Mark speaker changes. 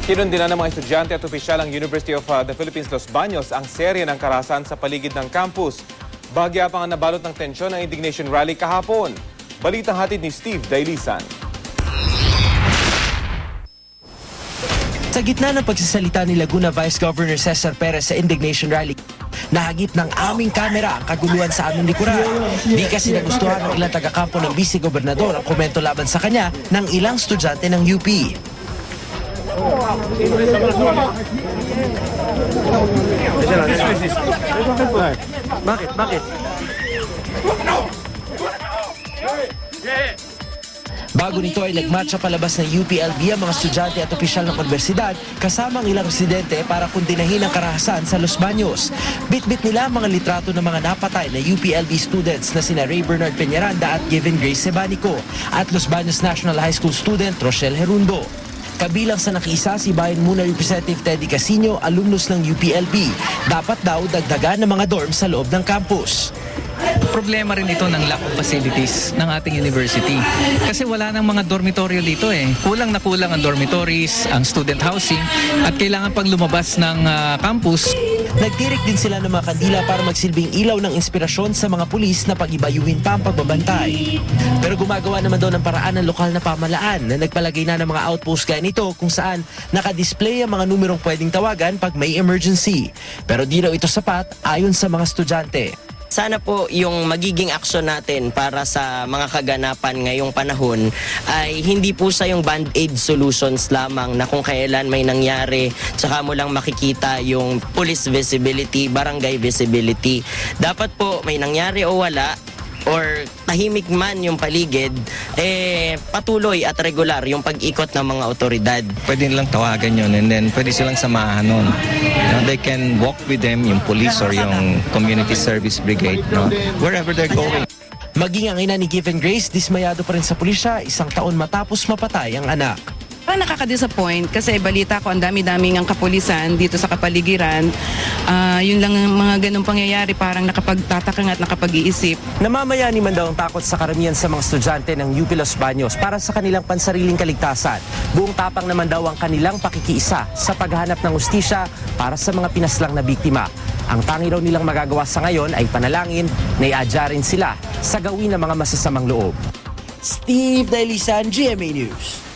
Speaker 1: Kinundina ng mga estudyante at opisyal ng University of the Philippines Los Baños ang serye ng karahasan sa paligid ng campus. Bagya pa nga nabalot ng tensyon ang indignation rally kahapon. Balitang hatid ni Steve Dailisan.
Speaker 2: Sa gitna ng pagsasalita ni Laguna Vice Governor Cesar Perez sa indignation rally, nahagip ng aming kamera ang kaguluhan sa aming likuran. Di kasi nagustuhan ng ilang taga-kampo ng vice-gobernador ang komento laban sa kanya ng ilang estudyante ng UP. Bakit? Bago nito ay nagmarcha palabas ng UPLB ang mga estudyante at opisyal ng universidad kasama ang ilang residente para kundinahin ang karahasan sa Los Baños. Bit-bit nila ang mga litrato ng mga napatay na UPLB students na sina Ray Bernard Peñaranda at Given Grace Sebanico at Los Baños National High School student Rochelle Herundo. Kabilang sa nakiisa si Bayan Muna Representative Teddy Casino, alumnus ng UPLB. Dapat daw dagdagan ng mga dorm sa loob ng campus.
Speaker 3: Problema rin ito ng lack of facilities ng ating university. Kasi wala nang mga dormitoryo dito eh. Kulang na kulang ang dormitories, ang student housing, at kailangan pag lumabas ng campus.
Speaker 2: Nagtirik din sila ng mga kandila para magsilbing ilaw ng inspirasyon sa mga pulis na pag-ibayuhin pa ang pagbabantay. Pero gumagawa naman daw ng paraan ng lokal na pamahalaan na nagpalagay na ng mga outpost gaya nito kung saan nakadisplay ang mga numerong pwedeng tawagan pag may emergency. Pero di raw ito sapat ayon sa mga estudyante.
Speaker 4: Sana po yung magiging aksyon natin para sa mga kaganapan ngayong panahon ay hindi po sa yung band-aid solutions lamang na kung kailan may nangyari tsaka mo lang makikita yung police visibility, barangay visibility. Dapat po may nangyari o wala or tahimik man yung paligid, patuloy at regular yung pag-ikot ng mga otoridad.
Speaker 5: Pwede nilang tawagan yun and then pwede silang samahan nun. They can walk with them, yung police or yung community service brigade, wherever they're going.
Speaker 2: Maging ang ina ni Given Grace, dismayado pa rin sa pulisya 1 taon matapos mapatay ang anak.
Speaker 6: Parang nakaka-disappoint kasi balita ko ang dami-daming ang kapulisan dito sa kapaligiran. Yun lang ang mga ganung pangyayari, parang nakapagtatakang at nakapag-iisip.
Speaker 2: Namamayani man daw ang takot sa karamihan sa mga estudyante ng UP Los Baños para sa kanilang pansariling kaligtasan. Buong tapang naman daw ang kanilang pakikiisa sa paghahanap ng hustisya para sa mga pinaslang na biktima. Ang tangi raw nilang magagawa sa ngayon ay panalangin na iadya rin sila sa gawin ng mga masasamang loob. Steve Dailisan, GMA News.